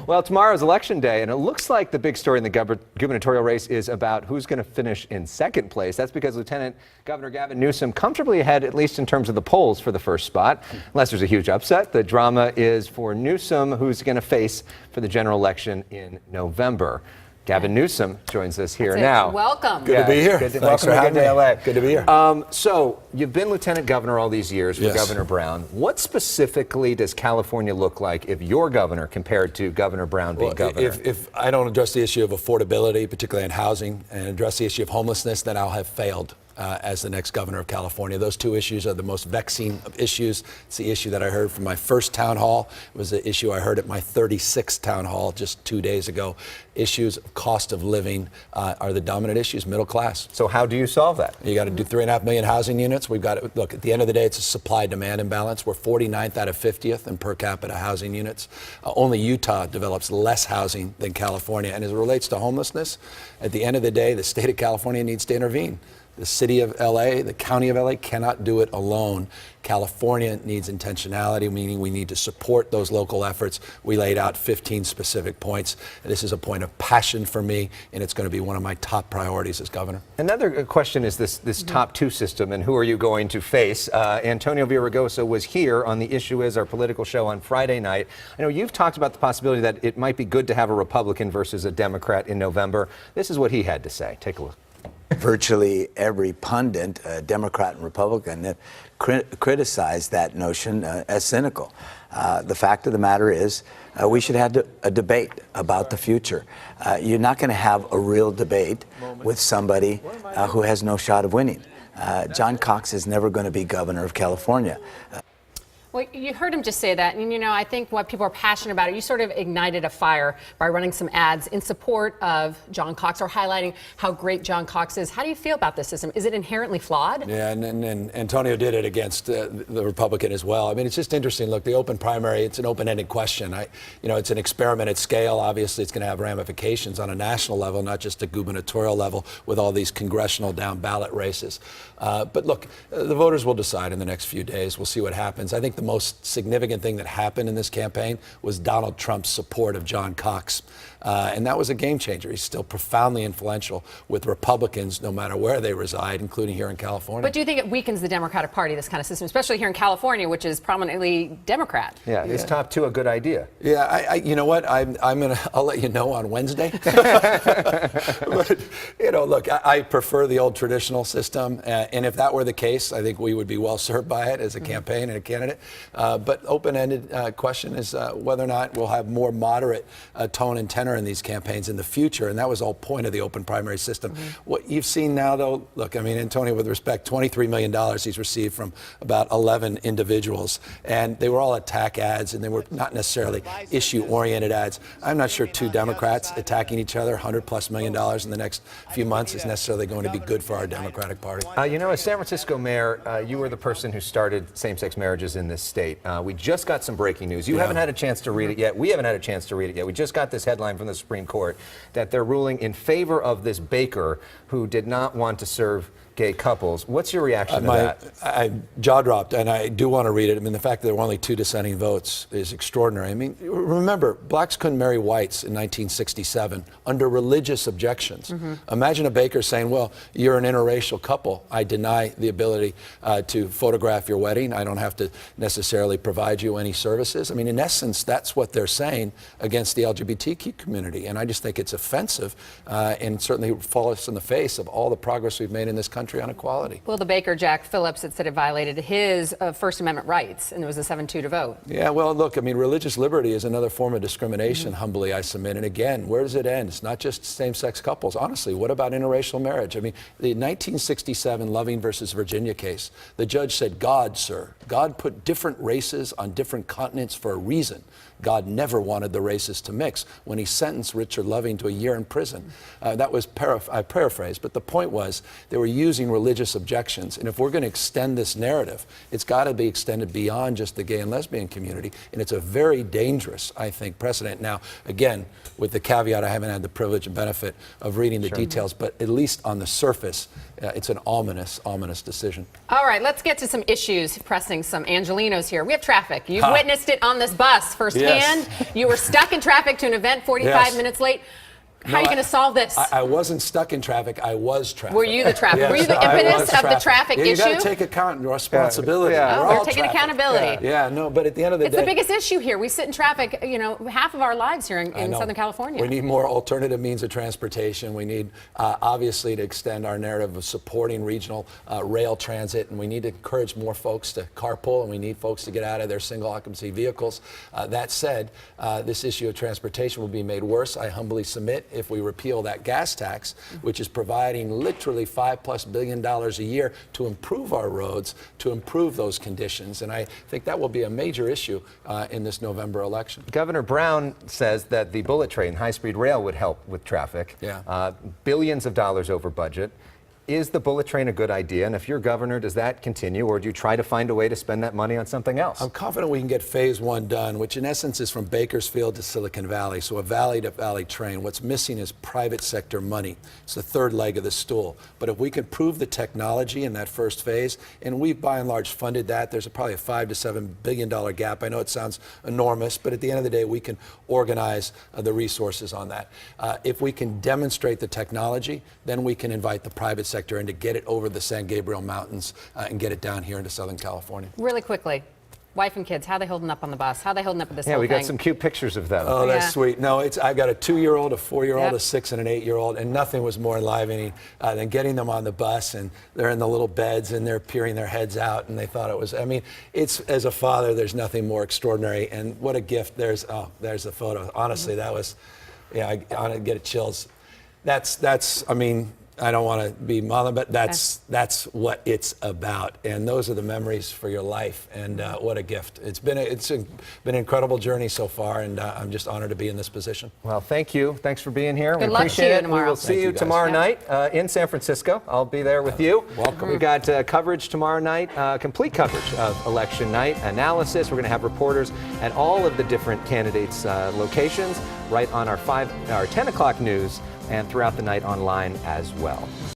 Well, tomorrow's election day, and it looks like the big story in the gubernatorial race is about who's going to finish in second place. That's because Lieutenant Governor Gavin Newsom comfortably ahead, at least in terms of the polls, for the first spot. Unless there's a huge upset, the drama is for Newsom, who's going to face for the general election in November. Gavin Newsom joins us here now. Welcome. Good to be here. Welcome to Good Day L.A. Good to be here. So you've been lieutenant governor all these years for Governor Brown. What specifically does California look like if you're governor compared to Governor Brown being governor? If I don't address the issue of affordability, particularly in housing, and address the issue of homelessness, then I'll have failed as the next governor of California. Those two issues are the most vexing of issues. It's the issue that I heard from my first town hall. It was the issue I heard at my 36th town hall just 2 days ago. Issues of cost of living are the dominant issues, middle class. So how do you solve that? You got to do 3.5 million housing units. We've got to, look, at the end of the day, it's a supply-demand imbalance. We're 49th out of 50th in per capita housing units. Only Utah develops less housing than California. And as it relates to homelessness, at the end of the day, the state of California needs to intervene. The city of L.A., the county of L.A. cannot do it alone. California needs intentionality, meaning we need to support those local efforts. We laid out 15 specific points. This is a point of passion for me, and it's going to be one of my top priorities as governor. Another question is this top two system, and who are you going to face? Antonio Villaraigosa was here on The Issue Is, our political show, on Friday night. I know you've talked about the possibility that it might be good to have a Republican versus a Democrat in November. This is what he had to say. Take a look. Virtually every pundit, Democrat and Republican, criticized that notion as cynical. The fact of the matter is we should have a debate about the future. You're not going to have a real debate with somebody who has no shot of winning. John Cox is never going to be governor of California. Well, you heard him just say that, and I think what people are passionate about, you sort of ignited a fire by running some ads in support of John Cox or highlighting how great John Cox is. How do you feel about this system? Is it inherently flawed? Yeah, and Antonio did it against the Republican as well. I mean, it's just interesting. Look, the open primary, it's an open-ended question. It's an experiment at scale. Obviously, it's going to have ramifications on a national level, not just a gubernatorial level with all these congressional down-ballot races. But look, the voters will decide in the next few days. We'll see what happens. I think the most significant thing that happened in this campaign was Donald Trump's support of John Cox. And that was a game changer. He's still profoundly influential with Republicans, no matter where they reside, including here in California. But do you think it weakens the Democratic Party, this kind of system, especially here in California, which is prominently Democrat? Yeah, is top two a good idea? Yeah, you know what? I'll let you know on Wednesday. But, look, I prefer the old traditional system. And if that were the case, I think we would be well served by it as a campaign and a candidate. But open-ended question is whether or not we'll have more moderate tone and tenor in these campaigns in the future, and that was all point of the open primary system. What you've seen now, though, look, I mean, Antonio, with respect, $23 million he's received from about 11 individuals, and they were all attack ads, and they were not necessarily issue-oriented ads. I'm not sure two Democrats attacking each other, $100+ million in the next few months is necessarily going to be good for our Democratic Party. As San Francisco mayor, you were the person who started same-sex marriages in this state. We just got some breaking news. You haven't had a chance to read it yet. We haven't had a chance to read it yet. We just got this headline from the Supreme Court that they're ruling in favor of this baker who did not want to serve gay couples. What's your reaction to that? I jaw dropped, and I do want to read it. I mean, the fact that there were only 2 dissenting votes is extraordinary. I mean, remember, blacks couldn't marry whites in 1967 under religious objections. Imagine a baker saying, well, you're an interracial couple. I deny the ability to photograph your wedding. I don't have to necessarily provide you any services. I mean, in essence, that's what they're saying against the LGBTQ community, and I just think it's offensive and certainly falls in the face of all the progress we've made in this country on equality. Well, the baker, Jack Phillips, had said it violated his First Amendment rights, and it was a 7-2 to vote. Yeah, well, look, I mean, religious liberty is another form of discrimination, humbly I submit. And again, where does it end? It's not just same-sex couples. Honestly, what about interracial marriage? I mean, the 1967 Loving versus Virginia case, the judge said, God, sir, God put different races on different continents for a reason. God never wanted the races to mix when he sentenced Richard Loving to a year in prison. That was, I paraphrase, but the point was they were using religious objections. And if we're going to extend this narrative, it's got to be extended beyond just the gay and lesbian community. And it's a very dangerous, I think, precedent. Now, again, with the caveat, I haven't had the privilege and benefit of reading the details, but at least on the surface, it's an ominous decision. All right, let's get to some issues pressing some Angelinos here. We have traffic. You've witnessed it on this bus firsthand. Yes. and you were stuck in traffic to an event 45 Yes. minutes late. How No, are you going to solve this? I wasn't stuck in traffic. I was traffic. Were you the traffic? Yes, Were you the I impetus was of the traffic You issue? got to take account and responsibility. Yeah. Oh, We're we're all taking traffic. accountability. Yeah, no, but at the end of the It's day, the biggest issue here. We sit in traffic, half of our lives here I in know. Southern California. We need more alternative means of transportation. We need, obviously, to extend our narrative of supporting regional rail transit, and we need to encourage more folks to carpool, and we need folks to get out of their single occupancy vehicles. That said, this issue of transportation will be made worse, I humbly submit, if we repeal that gas tax, which is providing literally $5+ billion a year to improve our roads, to improve those conditions. And I think that will be a major issue in this November election. Governor Brown says that the bullet train, high-speed rail, would help with traffic. Yeah. Billions of dollars over budget. Is the bullet train a good idea? And if you're governor, does that continue, or do you try to find a way to spend that money on something else? I'm confident we can get phase one done, which in essence is from Bakersfield to Silicon Valley, so a valley-to-valley train. What's missing is private sector money. It's the third leg of the stool. But if we can prove the technology in that first phase, and we've by and large funded that, there's probably a $5 to $7 billion gap. I know it sounds enormous, but at the end of the day, we can organize the resources on that. If we can demonstrate the technology, then we can invite the private sector and to get it over the San Gabriel Mountains and get it down here into Southern California. Really quickly, wife and kids, how are they holding up on the bus? How are they holding up with this Yeah, whole we thing? got some cute pictures of them. Oh, that's Yeah. sweet. No, I've got a 2-year-old, a 4-year-old, Yep. a 6, and an 8-year-old, and nothing was more enlivening than getting them on the bus, and they're in the little beds, and they're peering their heads out, and they thought it was, it's, as a father, there's nothing more extraordinary, and what a gift. There's the photo. Honestly, that was, I get chills. I don't want to be maudlin, but that's what it's about, and those are the memories for your life. And what a gift! It's been an incredible journey so far, and I'm just honored to be in this position. Well, thank you. Thanks for being here. Good We luck to appreciate you it. tomorrow. We will see Thank you you, guys. tomorrow Yeah. night in San Francisco. I'll be there with you. Welcome. We've got coverage tomorrow night, complete coverage of election night, analysis. We're going to have reporters at all of the different candidates' locations right on our 10 o'clock news and throughout the night online as well.